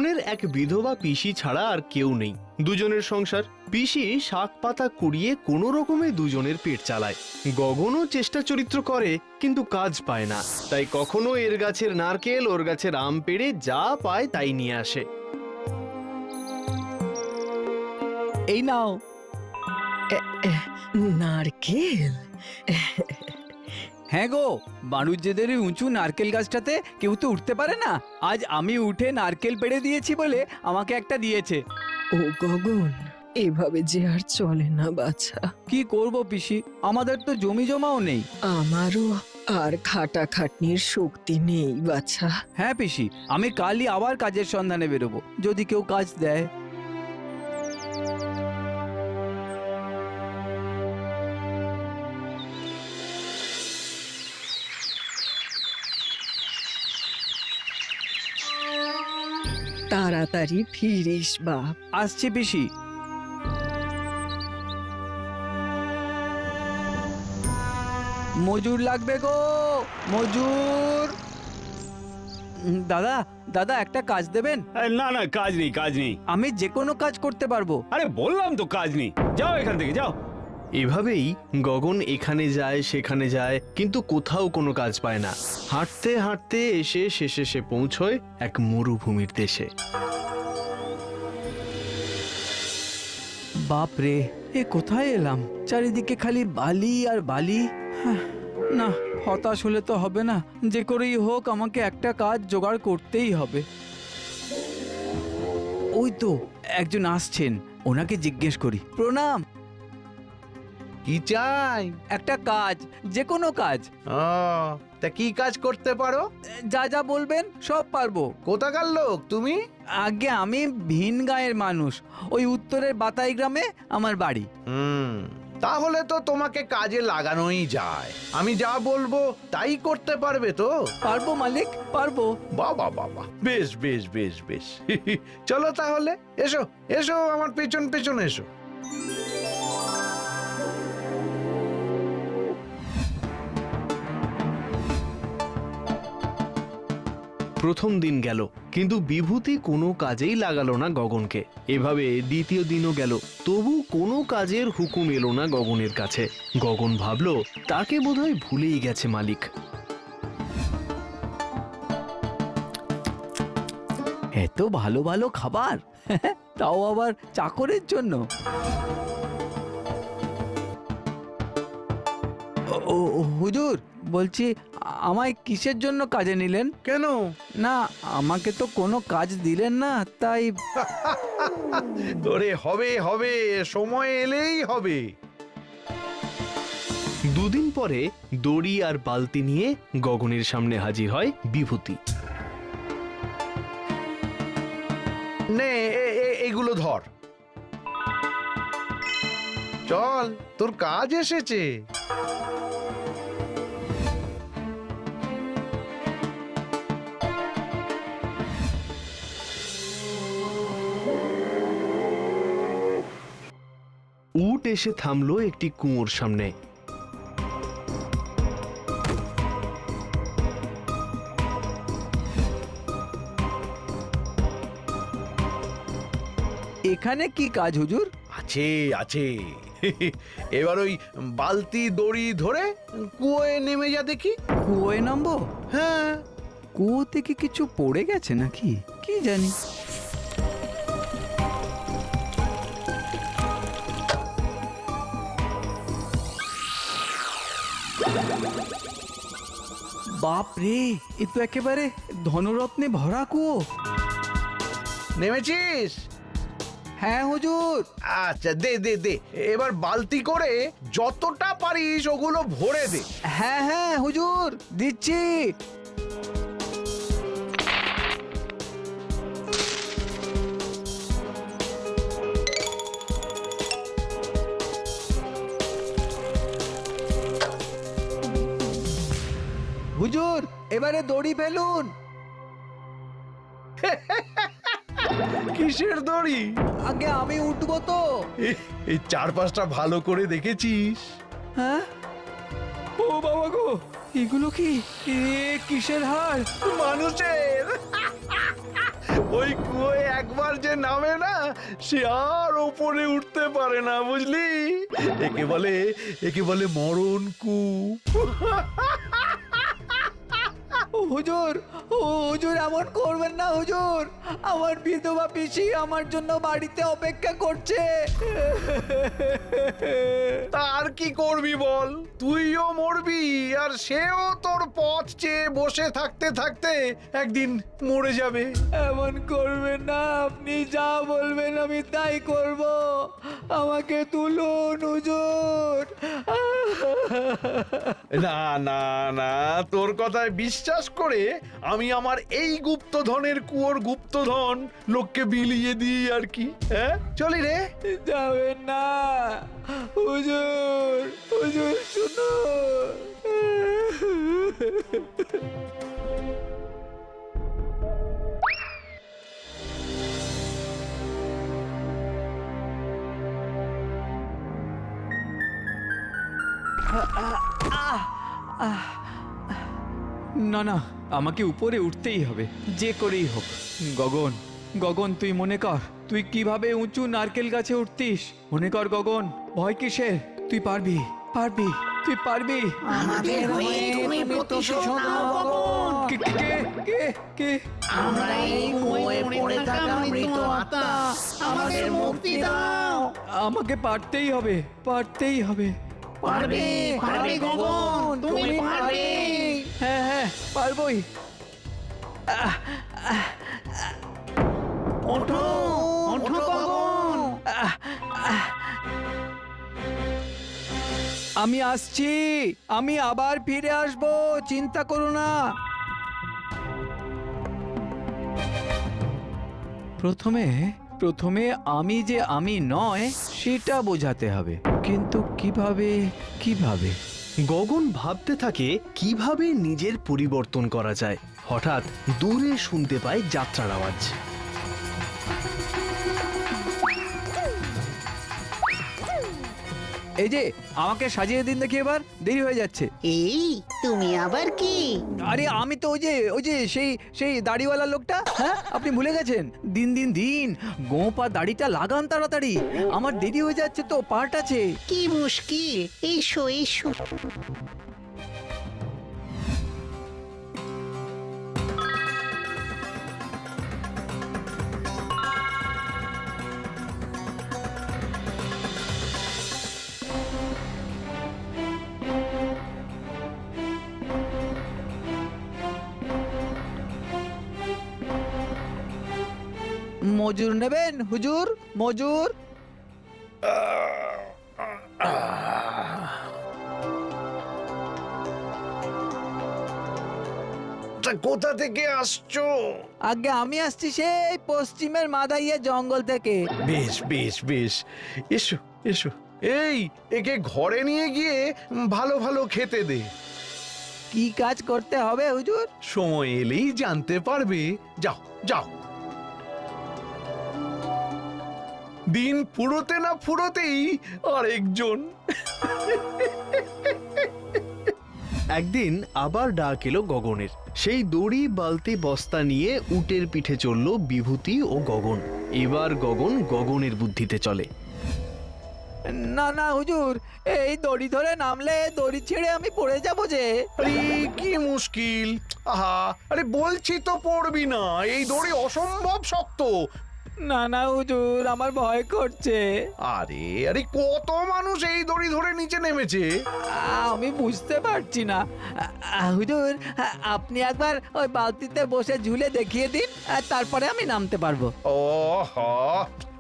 গগনের এক বিধবা পিসি ছাড়া আর কেউ নেই। দুজনের সংসার। পিসি শাক পাতা কুড়িয়ে কোনো রকমে দুজনের পেট চালায়। গগনও চেষ্টা চরিত্র করে, কিন্তু কাজ পায় না। তাই কখনো এর গাছের নারকেল ওর গাছের আম পেড়ে যা পায় তাই নিয়ে আসে। এই নাও। নারকেল? হ্যাঁ গো, বাণুজ্যদের ওই উঁচু নারকেল গাছটাতে কেউ তো উঠতে পারে না। আজ আমি উঠে নারকেল পেড়ে দিয়েছি বলে আমাকে একটা দিয়েছে। ও গগন, এভাবে যে আর চলে না বাছা। কি করব পিসি, আমাদের তো জমি জমাও নেই। আমারও আর খাটাখাটনির শক্তি নেই বাছা। হ্যাঁ পিসি, আমি কালই আবার কাজের সন্ধানে বেরোবো, যদি কেউ কাজ দেয়। তাড়াতাড়ি ফিরিস বাপ। আসছি পিসি। মজুর লাগবে গো, মজুর। দাদা দাদা, একটা কাজ দেবেন? না না, কাজ নেই, কাজ নেই। আমি যে কোনো কাজ করতে পারবো। আরে বললাম তো কাজ নেই, যাও এখান থেকে যাও। এভাবেই গগন এখানে যায় সেখানে যায়, কিন্তু কোথাও কোনো কাজ পায় না। হাঁটতে হাঁটতে এসে শেষে সে পৌঁছয় এক মরুভূমির দেশে। বাপ রে, এ কোথায় এলাম? চারিদিকে খালি বালি আর বালি। না, হতাশ হলে তো হবে না। যে করেই হোক আমাকে একটা কাজ জোগাড় করতেই হবে। ওই তো একজন আসছেন, ওনাকে জিজ্ঞেস করি। প্রণাম। কি চাই? একটা কাজ, যে কোনো কাজ। তা কি কাজ করতে পারো? যা যা বলবেন সব পারবো। কোথাকার লোক তুমি? আগে আমি ভিন গাঁয়ের মানুষ, ওই উত্তরের বাতাই গ্রামে আমার বাড়ি। তাহলে তো তোমাকে কাজে লাগানোই যায়। আমি যা বলবো তাই করতে পারবে তো? পারবো মালিক, পারবো। বাবা বাবা, বেশ বেশ বেশ বেশ। চলো তাহলে, এসো এসো আমার পেছন পেছন এসো। প্রথম দিন গেল, কিন্তু বিভূতি কোনো কাজেই লাগালো না গগনকে। এভাবে দ্বিতীয় দিনও গেল, তবু কোনো কাজের হুকুম এলো না গগনের কাছে। গগন ভাবলো তাকে বোধহয় ভুলেই গেছে মালিক। এত ভালো ভালো খাবার, তাও আবার চাকরের জন্য। ও হুজুর, বলছি আমায় কিসের জন্য কাজে নিলেন? কেন? না, আমাকে তো কোনো কাজ দিলেন না, তাই। ওরে হবে হবে, সময় এলেই হবে। দুদিন পরে দড়ি আর বালতি নিয়ে গগনের সামনে হাজির হয় বিভূতি। নে এগুলো ধর, চল তোর কাজ এসেছে। উট এসে থামলো একটি কুয়োর সামনে। এখানে কি কাজ হুজুর? আছে আছে। এবার ওই বালতি দড়ি ধরে কুয়োয় নেমে যা দেখি। কুয়োয় নামবো? হ্যাঁ। কুয়ো থেকে কিছু পড়ে গেছে নাকি, কি জানি। বাপ রে, এ তো একেবারে ধনরত্নে ভরা কুয়ো। নেমেছিস? হ্যাঁ হুজুর। আচ্ছা দে দে দে, এবার বালতি করে যতটা পারিস ওগুলো ভরে দে। হ্যাঁ হ্যাঁ হুজুর, দিচ্ছি। হুজুর, এবারে দড়ি ফেলুন। কিসের দড়ি? আগে আমি উঠবো তো। এই চারপাশটা ভালো করে দেখেছিস? হ্যাঁ, ও বাবা গো, এগুলো কি? কিসের হাড়? মানুষের। ওই কুয়োয় একবার যে নামে না সে আর ওপরে উঠতে পারে না, বুঝলি? একে বলে মরণ কূপ। হুজুর, হুজুর এমন করবেন না হুজুর, আমার বিধবা পিসি আমার জন্য বাড়িতে অপেক্ষা করছে। তার কি করবি বল, তুইও মরবি আর সেও তোর পথ চেয়ে বসে থাকতে থাকতে একদিন মরে যাবে। এমন করবেন না, আপনি যা বলবেন আমি তাই করব। আমাকে তুলুন হুজুর। না না না, তোর কথায় বিশ্বাস করে আমি আমার এই গুপ্তধনের কুয়োর গুপ্তধন লোককে বিলিয়ে দিই আর কি। হ্যাঁ, চলি রে। যাবেন না হুজুর, হুজুর শুনুন। না না, আমাকে উপরে উঠতেই হবে, যে করেই হোক। গগন, গগন তুই মনে কর তুই কিভাবে উঁচু নারকেল গাছে উঠতিস। মনে কর গগন, ভয় কিসের? তুই পারবি, পারবি, তুই পারবি। আমাদের হয়ে তুমি প্রতিশোধ নাও গগন। কে কে কে কে? আমরা এই কুয়োয় পড়ে থাকা মৃত আত্মা, আমাদের মুক্তি দাও। আমাকে পারতেই হবে, পারতেই হবে। পারবে, পারবে গগন, তুমি পারবে। হ্যাঁ হ্যাঁ, পারবই। ওঠো, ওঠো গগন। আমি আসছি, আমি আবার ফিরে আসবো, চিন্তা করো না। প্রথমে প্রথমে আমি যে আমি নয় সেটা বোঝাতে হবে, কিন্তু কিভাবে কিভাবে? গগন ভাবতে থাকে কিভাবে নিজের পরিবর্তন করা যায়। হঠাৎ দূরে শুনতে পায় যাত্রার আওয়াজ। এই যে আমাকে সাজিয়ে দিন দেখি, এবার দেরি হয়ে যাচ্ছে। এই তুমি আবার কি? আরে আমি তো ওই যে সেই সেই দাড়িওয়ালা লোকটা। হ্যাঁ, আপনি ভুলে গেছেন? দিন দিন দিন গোপা দাড়িটা লাগান তাড়াতাড়ি, আমার দেরি হয়ে যাচ্ছে তো, পার্ট আছে। কি মুশকিল, এসো এসো। মজুর নেবেন হুজুর, মজুর? তা কোথা থেকে আসছো? আগে আমি আসছি সেই পশ্চিমের মাদাইয়া জঙ্গল থেকে। বেশ বেশ বেশ, এসো এসো। এই, একে ঘরে নিয়ে গিয়ে ভালো ভালো খেতে দে। কি কাজ করতে হবে হুজুর? সময় এলেই জানতে পারবে। যাও যাও। দিন ফুরোতে না ফুরোতেই আরেকজন। একদিন আবার ডাক এলো গগনের। সেই দড়ি বালতি বস্তা নিয়ে উটের পিঠে চলল বিভূতি ও গগন। এবার গগন গগনের বুদ্ধিতে চলে। না না হুজুর, এই দড়ি ধরে নামলে দড়ি ছেড়ে আমি পড়ে যাব যে। আরে কি মুশকিল! আহা, আরে বলছি তো পড়বি না, এই দড়ি অসম্ভব শক্ত। না না হুজুর, আমার ভয় করছে। আরে আরে কত মানুষ এই দড়ি ধরে নিচে নেমেছে। আমি বুঝতে পারছি না। হুজুর, আপনি একবার ওই বালতিতে বসে ঝুলে দেখিয়ে দিন, তারপরে আমি নামতে পারবো। ও হ,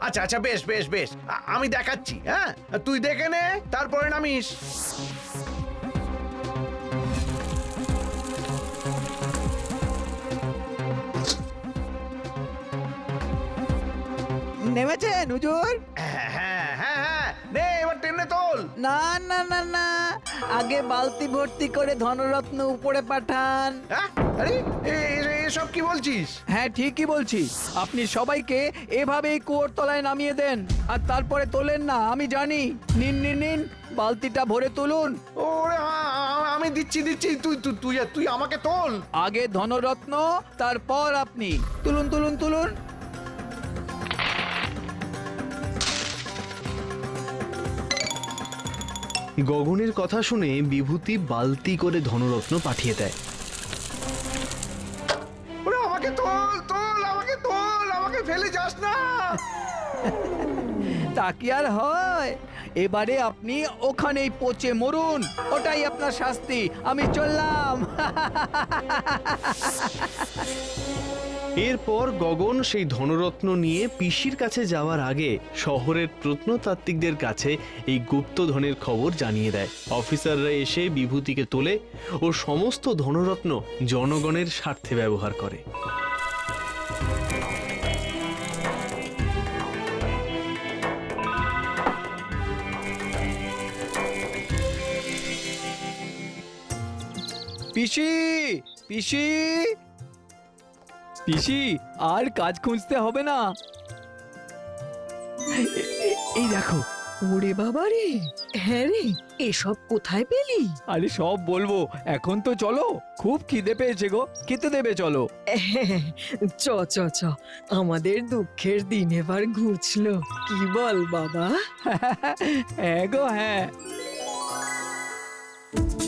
আচ্ছা আচ্ছা, বেশ বেশ বেশ, আমি দেখাচ্ছি। হ্যাঁ, তুই দেখে নে, তারপরে নামিস। নেমেছেন হুজুর? হ্যাঁ হ্যাঁ হ্যাঁ হ্যাঁ, নে এবার টেনে তোল। না না না না, আগে বালতি ভর্তি করে ধনরত্ন উপরে পাঠান। হ্যাঁ, আরে এসব কি বলছিস? হ্যাঁ ঠিকই বলছি, আপনি সবাইকে এভাবেই কুয়োর তলায় নামিয়ে দেন, আর তারপরে তোলেন না, আমি জানি। নিন নিন নিন, বালতিটা ভরে তুলুন। ওরে আমি দিচ্ছি দিচ্ছি, তুই তুই তুই তুই আমাকে তোল। আগে ধনরত্ন, তারপর আপনি। তুলুন তুলুন তুলুন। গগনের কথা শুনে বিভূতি বালতি করে ধনরত্ন পাঠিয়ে দেয়। ওরে আমাকে তোল তোল, আমাকে তোল, আমাকে ফেলে যাস না। তা কি আর হয়, এবারে আপনি ওখানেই পচে মরুন, ওটাই আপনার শাস্তি। আমি চললাম। এরপর গগন সেই ধনরত্ন নিয়ে পিসির কাছে যাওয়ার আগে শহরের প্রত্নতাত্ত্বিকদের কাছে এই গুপ্তধনের খবর জানিয়ে দেয়। অফিসাররা এসে বিভূতিকে তোলে ও সমস্ত ধনরত্ন জনগণের স্বার্থে ব্যবহার করে। পিসি, পিসি, পিসি, আর কাজ খুঁজতে হবে না। এই দেখো। ওরে বাবা রে, হ্যাঁ রে, এসব কোথায় পেলি? আরে সব বলবো, এখন তো চলো, খুব খিদে পেয়েছে গো, খেতে দেবে চলো। চ চ চ, আমাদের দুঃখের দিন এবার ঘুচলো, কি বল বাবা? হ্যাঁ গো হ্যাঁ।